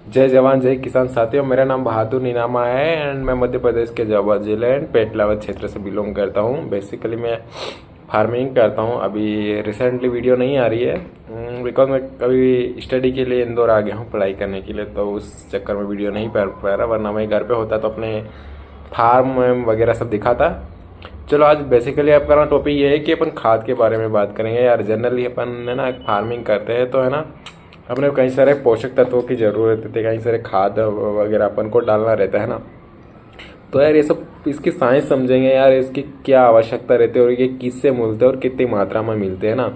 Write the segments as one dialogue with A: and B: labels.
A: जय जवान जय किसान साथियों, मेरा नाम बहादुर नीनामा है एंड मैं मध्य प्रदेश के जावा जिले एंड पेटलावद क्षेत्र से बिलोंग करता हूँ। बेसिकली मैं फार्मिंग करता हूँ। अभी रिसेंटली वीडियो नहीं आ रही है बिकॉज मैं कभी स्टडी के लिए इंदौर आ गया हूँ पढ़ाई करने के लिए, तो उस चक्कर में वीडियो नहीं पा रहा, वरना मैं घर पे होता तो अपने फार्म वगैरह सब दिखाता। चलो आज बेसिकली आपका टॉपिक ये है कि अपन खाद के बारे में बात करेंगे। यार जनरली अपन है ना फार्मिंग करते हैं तो है ना अपने कई सारे पोषक तत्वों की ज़रूरत होती है, कई सारे खाद वगैरह अपन को डालना रहता है ना। तो यार ये सब इसकी साइंस समझेंगे यार, इसकी क्या आवश्यकता रहती है और ये किससे मिलते हैं और कितनी मात्रा में मिलते हैं ना।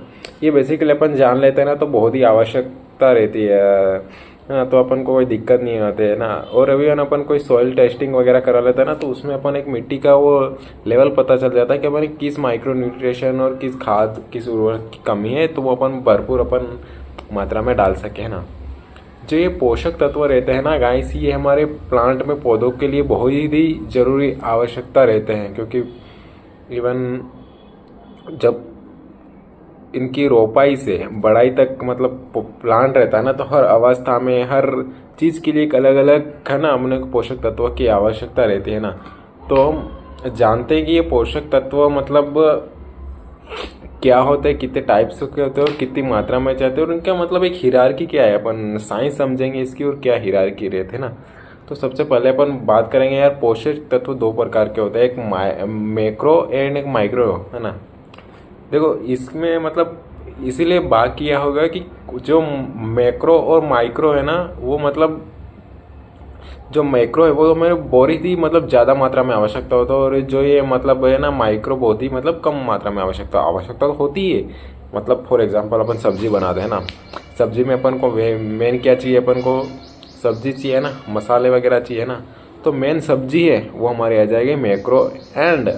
A: ये बेसिकली अपन जान लेते हैं ना तो बहुत ही आवश्यकता रहती है ना, तो अपन को कोई दिक्कत नहीं आती है ना। और अभी अपन कोई सॉइल टेस्टिंग वगैरह करा लेता है ना, तो उसमें अपन एक मिट्टी का वो लेवल पता चल जाता है कि अपन किस माइक्रो न्यूट्रिशन और किस खाद किस उर्वरक की कमी है, तो वो अपन भरपूर अपन मात्रा में डाल सके है ना। जो ये पोषक तत्व रहते हैं ना गाइस, ये हमारे प्लांट में पौधों के लिए बहुत ही जरूरी आवश्यकता रहते हैं, क्योंकि इवन जब इनकी रोपाई से बढ़ाई तक मतलब प्लांट रहता है ना, तो हर अवस्था में हर चीज़ के लिए एक अलग अलग है ना अपने को पोषक तत्व की आवश्यकता रहती है ना। तो हम जानते हैं कि ये पोषक तत्व मतलब क्या होते हैं, कितने टाइप्स के होते हैं और कितनी मात्रा में चाहते हैं, और उनका मतलब एक हिरार्की क्या है, अपन साइंस समझेंगे इसकी और क्या हिरार्की रहते हैं ना। तो सबसे पहले अपन बात करेंगे यार, पोषक तत्व दो प्रकार के होते हैं, एक मैक्रो एंड एक माइक्रो है ना। देखो इसमें मतलब इसीलिए बात किया होगा कि जो मैक्रो और माइक्रो है ना, वो मतलब जो मैक्रो है वो मेरे बहुत ही मतलब ज़्यादा मात्रा में आवश्यकता होता है, और जो ये मतलब है ना माइक्रो बहुत ही मतलब कम मात्रा में आवश्यकता तो होती है। मतलब फॉर एग्जांपल अपन सब्जी बनाते हैं ना, सब्जी में अपन को मेन क्या चाहिए, अपन को सब्जी चाहिए ना, मसाले वगैरह चाहिए ना, तो मेन सब्जी है वो हमारे आ जाएगी मैक्रो। एंड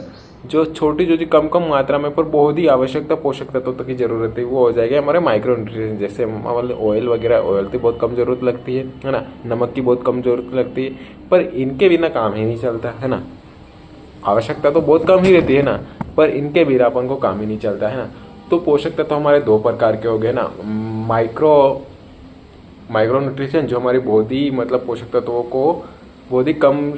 A: जो छोटी जो कम कम मात्रा में पर बहुत ही आवश्यकता पोषक तत्वों की जरूरत है वो हो जाएगा हमारे माइक्रो न्यूट्रिएंट्स। जैसे ऑयल वगैरह, ऑयल की बहुत कम जरूरत लगती है ना, नमक की बहुत कम जरूरत लगती है, पर इनके बिना काम ही नहीं चलता है ना। आवश्यकता तो बहुत कम ही रहती है ना, पर इनके बिना अपन को काम ही नहीं चलता है ना। तो पोषक तत्व हमारे दो प्रकार के हो गए ना, माइक्रो माइक्रो न्यूट्रिशन जो हमारी बहुत ही मतलब पोषक तत्वों को बहुत ही कम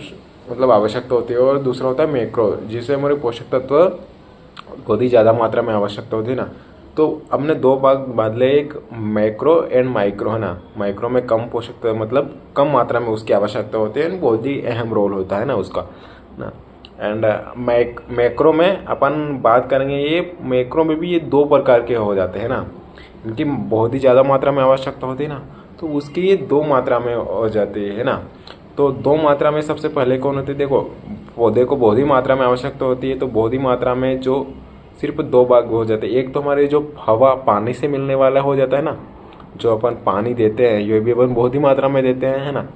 A: मतलब आवश्यकता होती है, और दूसरा होता है मैक्रो जिससे हमारे पोषक तत्व बहुत ही ज़्यादा मात्रा में आवश्यकता होती है ना। तो हमने दो भाग बांधले, एक मैक्रो एंड माइक्रो है ना। माइक्रो में कम पोषक तत्व मतलब कम मात्रा में उसकी आवश्यकता होती है, बहुत ही अहम रोल होता है ना उसका ना। एंड मैक्रो में अपन बात करेंगे, ये मैक्रो में भी ये दो प्रकार के हो जाते हैं ना। इनकी बहुत ही ज़्यादा मात्रा में आवश्यकता होती है ना, तो उसके ये दो मात्रा में हो जाती है ना। तो दो मात्रा में सबसे पहले कौन होती है, देखो पौधे को बहुत ही मात्रा में आवश्यकता होती है, तो बहुत ही मात्रा में जो सिर्फ दो भाग हो जाते हैं। एक तो हमारे जो हवा पानी से मिलने वाला हो जाता है ना, जो अपन पानी देते हैं ये भी अपन बहुत ही मात्रा में देते हैं है ना।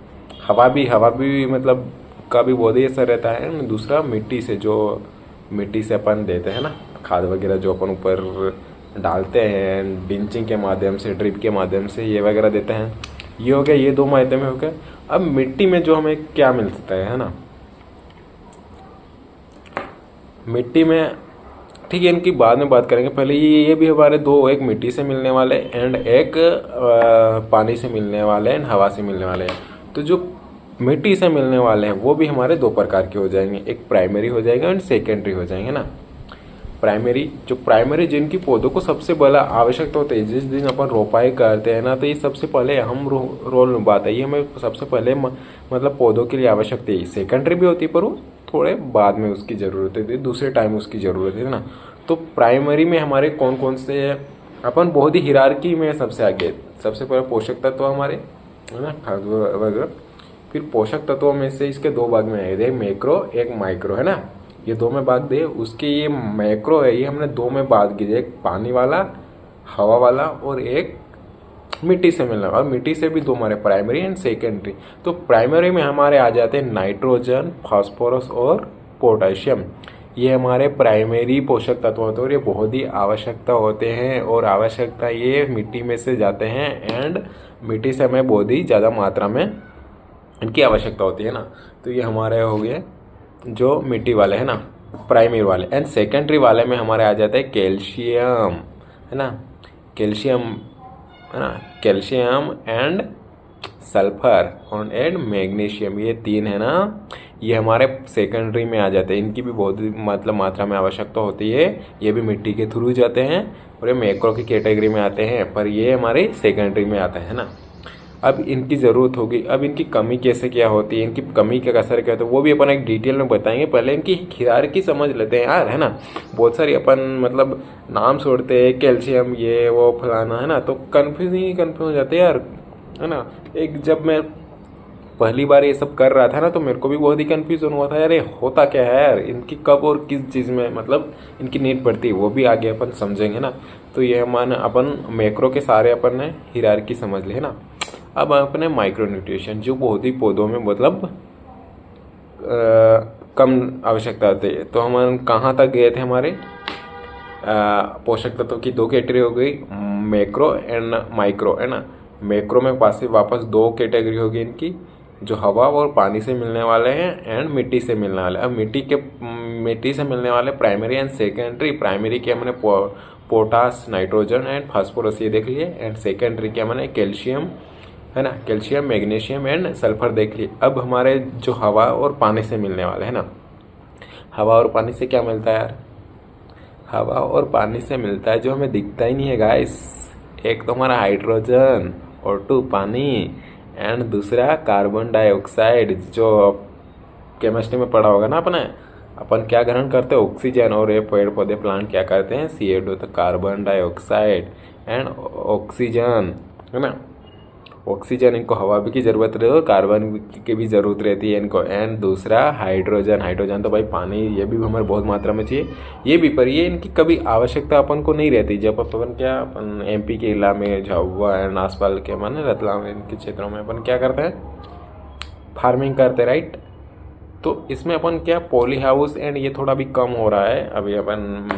A: हवा भी मतलब का भी बहुत ही असर रहता है। दूसरा मिट्टी से, जो मिट्टी से अपन देते हैं ना खाद वगैरह जो अपन ऊपर डालते हैं ड्रिंचिंग के माध्यम से, ड्रिप के माध्यम से ये वगैरह देते हैं। ये हो गया, ये दो मायने में हो गया। अब मिट्टी में जो हमें क्या मिलता है ना, मिट्टी में ठीक है इनकी बाद में बात करेंगे, पहले ये भी हमारे दो, एक मिट्टी से मिलने वाले एंड एक पानी से मिलने वाले एंड हवा से मिलने वाले हैं। तो जो मिट्टी से मिलने वाले हैं वो भी हमारे दो प्रकार के हो जाएंगे, एक प्राइमरी हो जाएगा एंड सेकेंडरी हो जाएंगे ना। प्राइमरी जिनकी पौधों को सबसे पहला आवश्यकता होती है, जिस दिन अपन रोपाई करते हैं ना, तो ये सबसे पहले अहम रोल निभाता है। ये हमें सबसे पहले मतलब पौधों के लिए आवश्यकता है। सेकेंडरी भी होती है पर वो थोड़े बाद में उसकी ज़रूरत है, दूसरे टाइम उसकी ज़रूरत है ना। तो प्राइमरी में हमारे कौन कौन से अपन बहुत ही हिरार्की में सबसे आगे, सबसे पहले पोषक तत्व हमारे है ना, खाद वगैरह। फिर पोषक तत्वों में से इसके दो भाग में आए, एक मैक्रो एक माइक्रो है ना। ये दो में भाग दे, उसके ये मैक्रो है ये हमने दो में भाग दिए, एक पानी वाला, हवा वाला और एक मिट्टी से मिलने वाला। और मिट्टी से भी दो हमारे प्राइमरी एंड सेकेंडरी। तो प्राइमरी में हमारे आ जाते हैं नाइट्रोजन, फास्फोरस और पोटेशियम। ये हमारे प्राइमरी पोषक तत्व होते हैं और ये बहुत ही आवश्यकता होते हैं, और आवश्यकता ये मिट्टी में से जाते हैं एंड मिट्टी से हमें बहुत ही ज़्यादा मात्रा में इनकी आवश्यकता होती है ना। तो ये हमारे हो गए जो मिट्टी वाले है ना, प्राइमरी वाले। एंड सेकेंडरी वाले में हमारे आ जाते हैं कैल्शियम है ना, कैल्शियम है ना, कैल्शियम एंड सल्फर और एंड मैग्नीशियम, ये 3 है ना, ये हमारे सेकेंडरी में आ जाते हैं। इनकी भी बहुत मतलब मात्रा में आवश्यकता होती है। ये भी मिट्टी के थ्रू जाते हैं और ये मैक्रो की कैटेगरी में आते हैं, पर ये हमारे सेकेंडरी में आते हैं ना। अब इनकी ज़रूरत होगी। अब इनकी कमी कैसे क्या होती है, इनकी कमी का असर क्या होता है, वो भी अपन एक डिटेल में बताएंगे। पहले इनकी हिरार्की समझ लेते हैं यार, है ना। बहुत सारी अपन मतलब नाम छोड़ते हैं, कैल्शियम ये वो फलाना, है ना, तो कन्फ्यूज हो जाते हैं यार, है ना। एक जब मैं पहली बार ये सब कर रहा था ना, तो मेरे को भी बहुत ही कन्फ्यूजन हुआ था यार, ये होता क्या है यार, इनकी कब और किस चीज़ में मतलब इनकी नीड पड़ती है, वो भी आगे अपन समझेंगे ना। तो ये अपन मैक्रो के सारे अपन ने हिरार्की समझ ली है ना। अब अपने माइक्रो न्यूट्रिशन, जो बहुत ही पौधों में मतलब कम आवश्यकता होती है। तो हम कहाँ तक गए थे, हमारे पोषक तत्वों की 2 कैटेगरी हो गई, मैक्रो एंड माइक्रो, है ना। मैक्रो में वापस 2 कैटेगरी होगी इनकी, जो हवा और पानी से मिलने वाले हैं एंड मिट्टी से मिलने वाले। अब मिट्टी से मिलने वाले प्राइमरी एंड सेकेंडरी। प्राइमरी के हमने पोटास, नाइट्रोजन एंड फास्फोरस ये देख लिए, एंड सेकेंडरी के हमने कैल्शियम, है ना, कैल्शियम, मैग्नीशियम एंड सल्फर देख लिए। अब हमारे जो हवा और पानी से मिलने वाले, है ना, हवा और पानी से क्या मिलता है यार, हवा और पानी से मिलता है जो हमें दिखता ही नहीं है गाइस। एक तो हमारा हाइड्रोजन, O2 पानी, एंड दूसरा कार्बन डाइऑक्साइड, जो केमिस्ट्री में पढ़ा होगा ना अपन क्या ग्रहण करते हैं, ऑक्सीजन, और ये पेड़ पौधे प्लांट क्या करते हैं, CO2, तो कार्बन डाइऑक्साइड एंड ऑक्सीजन, है ना। ऑक्सीजन इनको हवा भी की ज़रूरत रहती है, कार्बन की भी ज़रूरत रहती है इनको। एंड दूसरा हाइड्रोजन तो भाई पानी, ये भी हमारे बहुत मात्रा में चाहिए ये भी, पर ये इनकी कभी आवश्यकता अपन को नहीं रहती। जब अपन MP के इलाके में, झाबुआ एंड आसपास के माने रतलाम इनके क्षेत्रों में अपन क्या करते हैं, फार्मिंग करते, राइट। तो इसमें अपन क्या पॉली हाउस एंड ये थोड़ा भी कम हो रहा है। अभी अपन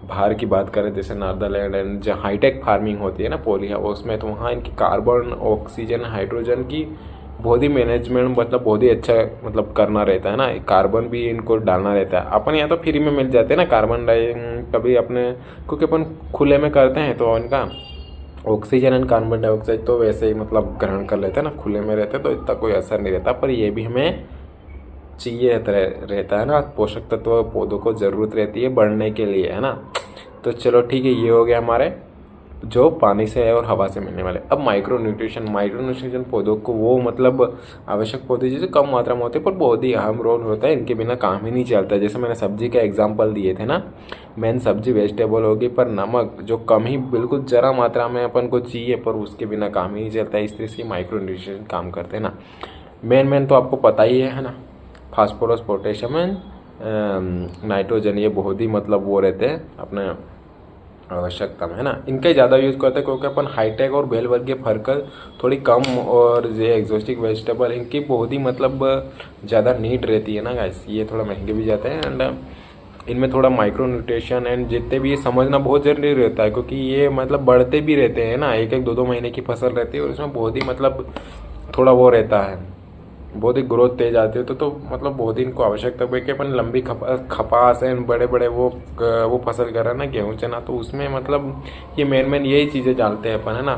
A: बाहर की बात करें जैसे नादरलैंड एंड जहाँ हाईटेक फार्मिंग होती है ना पॉली हाउस में, तो वहाँ इनकी कार्बन, ऑक्सीजन, हाइड्रोजन की बहुत ही मैनेजमेंट मतलब बहुत ही अच्छा मतलब करना रहता है ना। कार्बन भी इनको डालना रहता है। अपन यहाँ तो फ्री में मिल जाते हैं ना कार्बन कभी अपने, क्योंकि अपन खुले में करते हैं तो इनका ऑक्सीजन एंड कार्बन डाइऑक्साइड तो वैसे ही मतलब ग्रहण कर लेते हैं ना, खुले में रहते हैं तो इतना कोई असर नहीं रहता। पर ये भी हमें चाहिए रहता है ना, पोषक तत्व पौधों को ज़रूरत रहती है बढ़ने के लिए, है ना। तो चलो ठीक है, ये हो गया हमारे जो पानी से है और हवा से मिलने वाले। अब माइक्रो न्यूट्रिशन पौधों को वो मतलब आवश्यक पौधे जैसे कम मात्रा में होते हैं पर बहुत ही अहम रोल होता है, इनके बिना काम ही नहीं चलता। जैसे मैंने सब्जी का एग्जांपल दिए थे ना, मेन सब्जी वेजिटेबल होगी, पर नमक जो कम ही बिल्कुल ज़रा मात्रा में अपन को चाहिए, पर उसके बिना काम ही नहीं चलता। इस तरह से माइक्रो न्यूट्रिशन काम करते हैं ना। मेन तो आपको पता ही है ना, फास्फोरस, पोटेशियम एंड नाइट्रोजन, ये बहुत ही मतलब वो रहते हैं अपने आवश्यकता में, है ना। इनका ज़्यादा यूज़ करते हैं क्योंकि अपन हाईटेक और बेल वर्गीय फरकल थोड़ी कम, और ये एग्जोटिक वेजिटेबल इनकी बहुत ही मतलब ज़्यादा नीड रहती है ना गाइस। ये थोड़ा महंगे भी जाते हैं एंड इनमें थोड़ा माइक्रो न्यूट्रिशन एंड जितने भी ये समझना बहुत ज़रूरी रहता है, क्योंकि ये मतलब बढ़ते भी रहते हैं ना, 1-2 महीने की फसल रहती है और इसमें बहुत ही मतलब थोड़ा वो रहता है, बहुत ही ग्रोथ तेज आती है। तो मतलब बहुत ही इनको आवश्यकता है कि अपन लंबी कपास एंड बड़े बड़े वो फसल कर रहे हैं ना, गेहूँ चना, तो उसमें मतलब ये मेन यही चीज़ें डालते हैं अपन, है ना।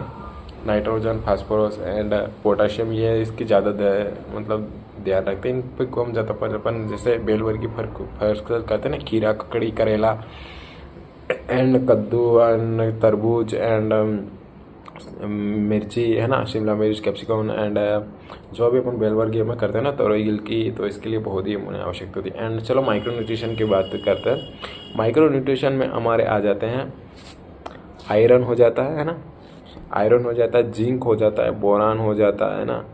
A: नाइट्रोजन, फास्फोरस एंड पोटाशियम, ये इसकी ज़्यादा मतलब ध्यान रखते हैं, इन पर कम ज़्यादा। पर अपन जैसे बेल वर्गीय फसल करते हैं ना, खीरा, ककड़ी, करेला एंड कद्दू एंड तरबूज एंड मिर्ची, है ना, शिमला मिर्च, कैप्सिकम एंड जो भी अपन बेल वर्गीय में करते हैं ना तोरई की, तो इसके लिए बहुत ही आवश्यकता होती है। एंड चलो माइक्रो न्यूट्रिशन की बात करते हैं। माइक्रो न्यूट्रिशन में हमारे आ जाते हैं आयरन हो जाता है ना, आयरन हो जाता है, जिंक हो जाता है, बोरान हो जाता है ना,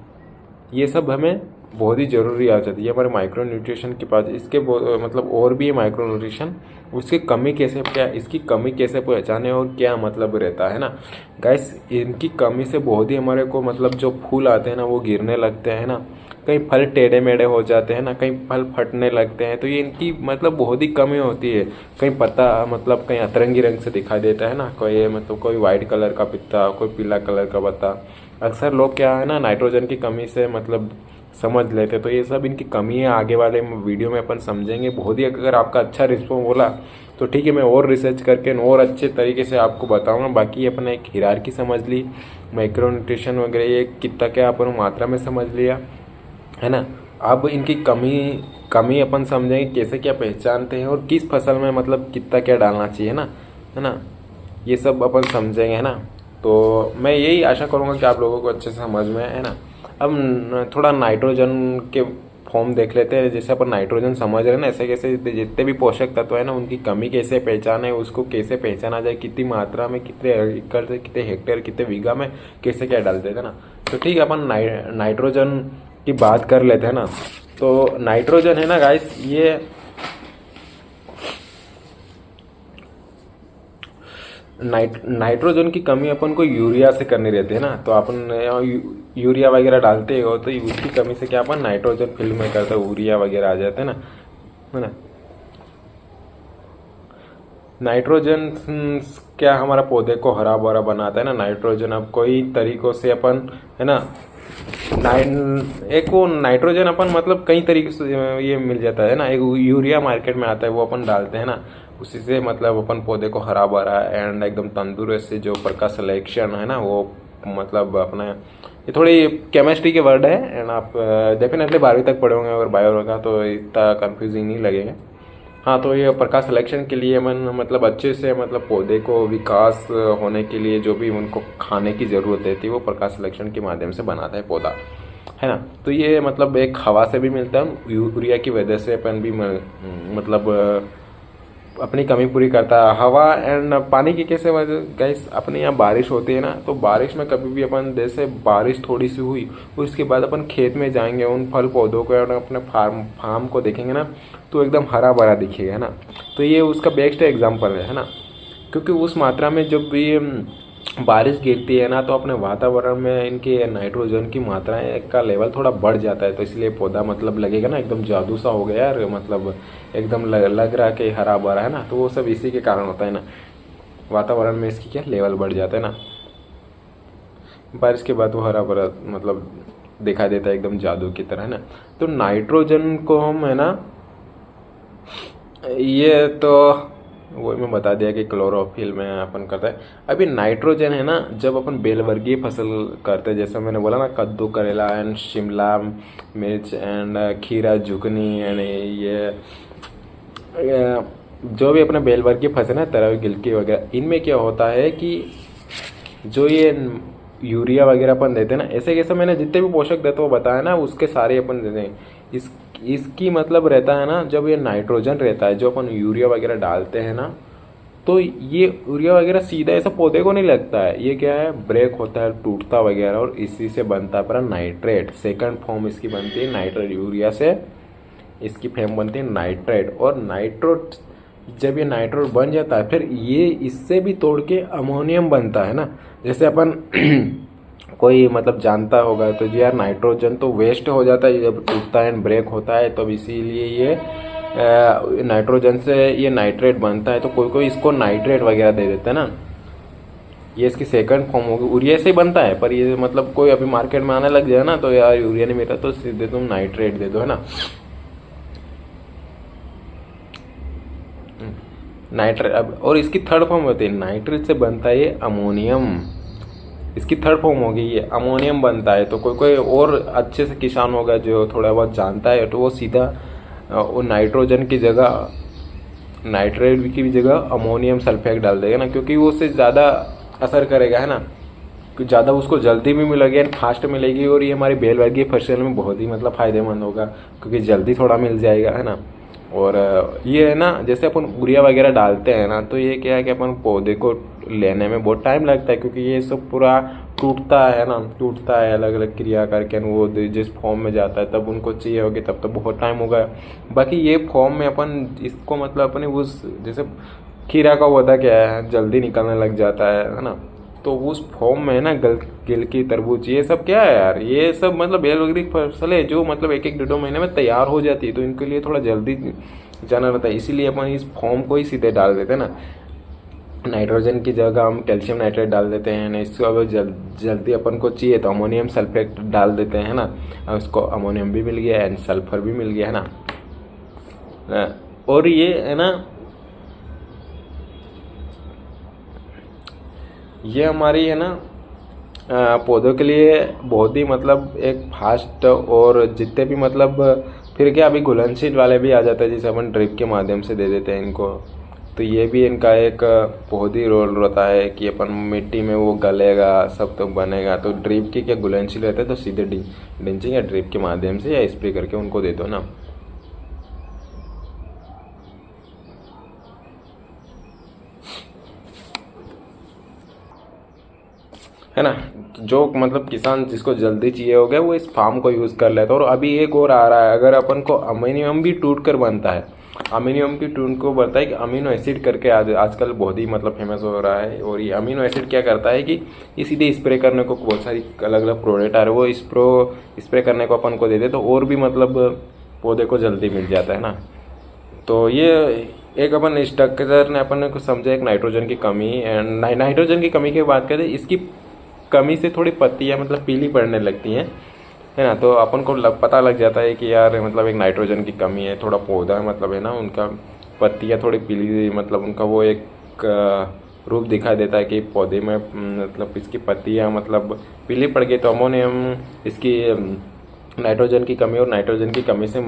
A: ये सब हमें बहुत ही ज़रूरी आ जाती है हमारे माइक्रो न्यूट्रिशन के पास। इसके मतलब और भी है माइक्रो न्यूट्रिशन, उसकी कमी कैसे, क्या इसकी कमी कैसे पहचाने और क्या मतलब रहता है ना गाइस। इनकी कमी से बहुत ही हमारे को मतलब जो फूल आते हैं ना वो गिरने लगते हैं ना, कहीं फल टेढ़े मेढ़े हो जाते हैं ना, कहीं फल फटने लगते हैं, तो ये इनकी मतलब बहुत ही कमी होती है। कहीं पत्ता मतलब कहीं अतरंगी रंग से दिखाई देता है ना, कोई मतलब कोई वाइट कलर का पत्ता, कोई पीला कलर का पत्ता। अक्सर लोग क्या है ना नाइट्रोजन की कमी से मतलब समझ लेते, तो ये सब इनकी कमी है। आगे वाले वीडियो में अपन समझेंगे। बहुत ही अगर आपका अच्छा रिस्पॉन्स बोला तो ठीक है, मैं और रिसर्च करके और अच्छे तरीके से आपको बताऊंगा। बाकी अपने एक हिरार्की समझ ली, माइक्रो न्यूट्रिशन वगैरह ये कितना क्या अपन मात्रा में समझ लिया है ना। अब इनकी कमी अपन समझेंगे कैसे क्या पहचानते हैं और किस फसल में मतलब कितना क्या डालना चाहिए ना, है ना, ये सब अपन समझेंगे, है ना। तो मैं यही आशा करूँगा कि आप लोगों को अच्छे से समझ में है ना। अब थोड़ा नाइट्रोजन के फॉर्म देख लेते हैं। जैसे अपन नाइट्रोजन समझ रहे हैं ना, ऐसे कैसे जितने भी पोषक तत्व है ना उनकी कमी कैसे पहचाने, उसको कैसे पहचाना जाए, कितनी मात्रा में, कितने एकड़ से, कितने हेक्टेयर, कितने बीघा में कैसे क्या डालते थे ना। तो ठीक है, अपन नाइट्रोजन की बात कर लेते हैं ना। तो नाइट्रोजन है ना गाइस, ये नाइट्रोजन की कमी अपन को यूरिया से करनी रहती है ना। तो अपन यूरिया वगैरह डालते हो तो उसकी कमी से क्या अपन नाइट्रोजन फिल में करते हैं, यूरिया वगैरह आ जाते हैं ना, है ना। नाइट्रोजन क्या हमारा पौधे को हरा भरा बनाता है ना नाइट्रोजन। अब कोई तरीकों से अपन है ना एक वो नाइट्रोजन अपन मतलब कई तरीके से ये मिल जाता है ना। एक यूरिया मार्केट में आता है, वो अपन डालते हैं ना, उसी से मतलब अपन पौधे को हरा भरा एंड एकदम तंदुरुस्त से जो प्रकाश सिलेक्शन है ना वो मतलब अपना, ये थोड़ी केमिस्ट्री के वर्ड है एंड आप डेफिनेटली 12वीं तक पढ़े होंगे अगर बायो होगा तो इतना कंफ्यूजिंग नहीं लगेगा। हाँ, तो ये प्रकाश सिलेक्शन के लिए मन मतलब अच्छे से मतलब पौधे को विकास होने के लिए जो भी उनको खाने की ज़रूरत रहती है वो प्रकाश सिलेक्शन के माध्यम से बनाता है पौधा, है ना। तो ये मतलब एक हवा से भी मिलता है, यूरिया की वजह से अपन भी मतलब अपनी कमी पूरी करता है। हवा एंड पानी की कैसे वजह गाइस, अपने यहाँ बारिश होती है ना, तो बारिश में कभी भी अपन जैसे बारिश थोड़ी सी हुई उसके बाद अपन खेत में जाएंगे, उन फल पौधों को अपने फार्म को देखेंगे ना तो एकदम हरा भरा दिखेगा, है ना। तो ये उसका बेस्ट एग्जाम्पल है ना। क्योंकि उस मात्रा में जब भी बारिश गिरती है ना तो अपने वातावरण में इनकी नाइट्रोजन की मात्राएं का लेवल थोड़ा बढ़ जाता है। तो इसलिए पौधा मतलब लगेगा ना एकदम जादू सा हो गया यार, मतलब एकदम लग रहा कि हरा भरा है ना। तो वो सब इसी के कारण होता है ना, वातावरण में इसकी क्या लेवल बढ़ जाता है ना, बारिश के बाद वो हरा भरा मतलब दिखाई देता है एकदम जादू की तरह, है ना। तो नाइट्रोजन को हम है ना, ये तो वही मैं बता दिया कि क्लोरोफिल में अपन करते हैं। अभी नाइट्रोजन है ना, जब अपन बेलवर्गीय फसल करते हैं, जैसे मैंने बोला ना कद्दू, करेला एंड शिमला मिर्च एंड खीरा, जुकनी एंड ये जो भी अपने बेलवर्गीय फसल है, तरवी, गिलकी वगैरह, इनमें क्या होता है कि जो ये यूरिया वगैरह अपन देते हैं ना, ऐसे कैसे मैंने जितने भी पोषक तत्व बताया ना उसके सारे अपन देते हैं। इसकी मतलब रहता है ना, जब ये नाइट्रोजन रहता है जो अपन यूरिया वगैरह डालते हैं ना, तो ये यूरिया वगैरह सीधा ऐसा पौधे को नहीं लगता है, ये क्या है ब्रेक होता है, टूटता वगैरह, और इसी से बनता है पूरा नाइट्रेट। सेकंड फॉर्म इसकी बनती है नाइट्रेट, यूरिया से इसकी फॉर्म बनती है नाइट्रेट। और नाइट्रोट जब ये नाइट्रोट बन जाता है फिर ये इससे भी तोड़ के अमोनियम बनता है ना। जैसे अपन कोई मतलब जानता होगा तो जी यार नाइट्रोजन तो वेस्ट हो जाता है जब टूटता है ब्रेक होता है, तो इसीलिए ये नाइट्रोजन से ये नाइट्रेट बनता है। तो कोई कोई इसको नाइट्रेट वगैरह दे देता है ना, ये इसकी सेकंड फॉर्म होगी। यूरिया से ही बनता है पर ये मतलब कोई अभी मार्केट में आने लग जाए ना तो यार यूरिया नहीं मिलता तो सीधे तुम नाइट्रेट दे दो, है ना। नाइट्रेट अब, और इसकी थर्ड फॉर्म होती है नाइट्रेट से बनता है ये अमोनियम, इसकी थर्ड फॉर्म होगी ये अमोनियम बनता है। तो कोई कोई और अच्छे से किसान होगा जो थोड़ा बहुत जानता है तो वो सीधा वो नाइट्रोजन की जगह, नाइट्रेट की जगह अमोनियम सल्फेट डाल देगा ना, क्योंकि वो उससे ज़्यादा असर करेगा, है ना। कि ज़्यादा उसको जल्दी भी मिलेगी एंड फास्ट मिलेगी, और ये हमारी बेलवर्गीय फसल में बहुत ही मतलब फ़ायदेमंद होगा क्योंकि जल्दी थोड़ा मिल जाएगा, है ना। और ये है ना, जैसे अपन यूरिया वगैरह डालते हैं ना तो ये क्या है कि अपन पौधे को लेने में बहुत टाइम लगता है क्योंकि ये सब पूरा टूटता है ना, टूटता है अलग अलग क्रिया करके, वो जिस फॉर्म में जाता है तब उनको चाहिए होगी तब तो बहुत टाइम होगा। बाकी ये फॉर्म में अपन इसको मतलब अपने उस जैसे खीरा का पौधा क्या है जल्दी निकलने लग जाता है ना। तो उस फॉर्म में है ना गिलकी, तरबूज, ये सब क्या है यार, ये सब मतलब बेलवर्गीय फसल है जो मतलब एक एक 1.5 महीने में तैयार हो जाती है। तो इनके लिए थोड़ा जल्दी जाना रहता है, इसीलिए अपन इस फॉर्म को ही सीधे डाल देते हैं ना। नाइट्रोजन की जगह हम कैल्शियम नाइट्रेट डाल देते हैं, इसको अगर जल्दी अपन को चाहिए तो अमोनियम सल्फेट डाल देते हैं ना। उसको अमोनियम भी मिल गया एंड सल्फर भी मिल गया, है ना। और ये है ना, ये हमारी है ना पौधों के लिए बहुत ही मतलब एक फास्ट, और जितने भी मतलब फिर क्या अभी घुलनशील वाले भी आ जाते हैं जिसे अपन ड्रिप के माध्यम से दे देते हैं इनको। तो ये भी इनका एक बहुत ही रोल रहता है कि अपन मिट्टी में वो गलेगा सब तो बनेगा। तो ड्रिप के क्या घुलनशील रहते हैं तो सीधे ड्रिंचिंग या ड्रिप के माध्यम से या स्प्रे करके उनको दे दो ना। है ना। जो मतलब किसान जिसको जल्दी चाहिए हो गया वो इस फार्म को यूज़ कर लेता है। और अभी एक और आ रहा है, अगर अपन को अमीनियम भी टूट कर बनता है, अमीनियम की टूट को बनता है कि अमीनो एसिड करके आजकल बहुत ही मतलब फेमस हो रहा है। और ये अमीनो एसिड क्या करता है कि ये सीधे स्प्रे करने को बहुत सारी अलग अलग प्रोडक्ट आ रहे हैं, वो स्प्रे करने को अपन को दे दे तो और भी मतलब पौधे को जल्दी मिल जाता है ना। तो ये एक अपन स्ट्रक्चर ने अपन ने कुछ समझा, एक नाइट्रोजन की कमी। एंड नाइट्रोजन की कमी की बात करें, इसकी कमी से थोड़ी पत्तियाँ मतलब पीली पड़ने लगती हैं, है ना। तो अपन को पता लग जाता है कि यार मतलब एक नाइट्रोजन की कमी है, थोड़ा पौधा मतलब है ना उनका पत्तियाँ थोड़ी पीली, मतलब उनका वो एक रूप दिखाई देता है कि पौधे में मतलब इसकी पत्तियाँ मतलब पीली पड़ गई। तो अमोनियम इसकी नाइट्रोजन की कमी, और नाइट्रोजन की कमी से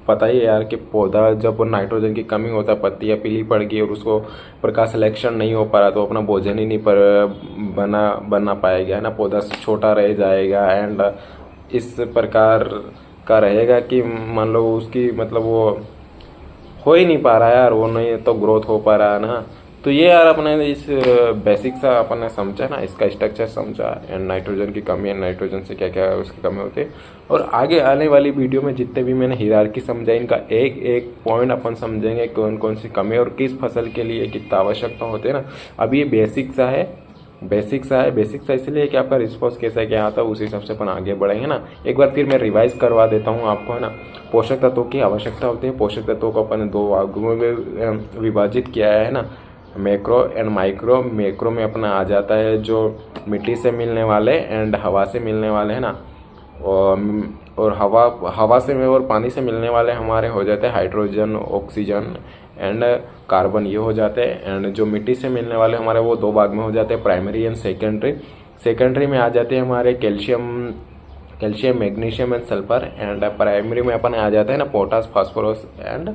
A: पता ही है यार कि पौधा जब नाइट्रोजन की कमी होता है, पत्तियाँ पीली पड़ गई और उसको प्रकाश संश्लेषण नहीं हो पा रहा तो अपना भोजन ही नहीं बना पाएगा, है ना। पौधा छोटा रह जाएगा एंड इस प्रकार का रहेगा कि मान लो उसकी मतलब वो हो ही नहीं पा रहा है यार, वो नहीं तो ग्रोथ हो पा रहा है ना। तो ये यार अपने इस बेसिक सा अपन ने समझा ना, इसका स्ट्रक्चर समझा एंड नाइट्रोजन की कमी है, नाइट्रोजन से क्या क्या उसकी कमी होती है। और आगे आने वाली वीडियो में जितने भी मैंने हिरार्की समझा, इनका एक एक पॉइंट अपन समझेंगे, कौन कौन सी कमी और किस फसल के लिए कितना आवश्यकता होती है ना। अभी ये बेसिक सा है, बेसिक सा इसलिए कि आपका रिस्पॉन्स कैसा क्या आता है उस हिसाब से अपन आगे बढ़ेंगे ना। एक बार फिर मैं रिवाइज करवा देता हूँ आपको, है ना। पोषक तत्वों की आवश्यकता होती है। पोषक तत्वों को अपन दो भागों में विभाजित किया है ना, मैक्रो एंड माइक्रो। मैक्रो में अपना आ जाता है जो मिट्टी से मिलने वाले एंड हवा से मिलने वाले, है ना। और हवा से और पानी से मिलने वाले हमारे हो जाते हैं हाइड्रोजन, ऑक्सीजन एंड कार्बन, ये हो जाते हैं। एंड जो मिट्टी से मिलने वाले हमारे वो दो भाग में हो जाते हैं, प्राइमरी एंड सेकेंडरी। सेकेंडरी में आ जाते हैं हमारे calcium magnesium and sulphur. And primary में अपन आ जाता है ना पोटास, फास्फोरस एंड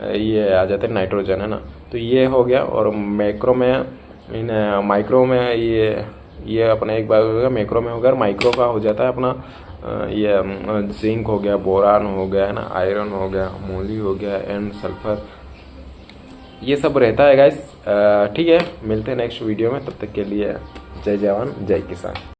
A: ये आ जाते हैं नाइट्रोजन, है ना। तो ये हो गया। और मैक्रो में माइक्रो में ये अपना एक बार हो गया, मैक्रो में हो गया। माइक्रो का हो जाता है अपना ये जिंक हो गया, बोरान हो गया, है ना, आयरन हो गया, मोली हो गया एंड सल्फर, ये सब रहता है गाइस। ठीक है, मिलते हैं नेक्स्ट वीडियो में, तब तक के लिए जय जवान जय किसान।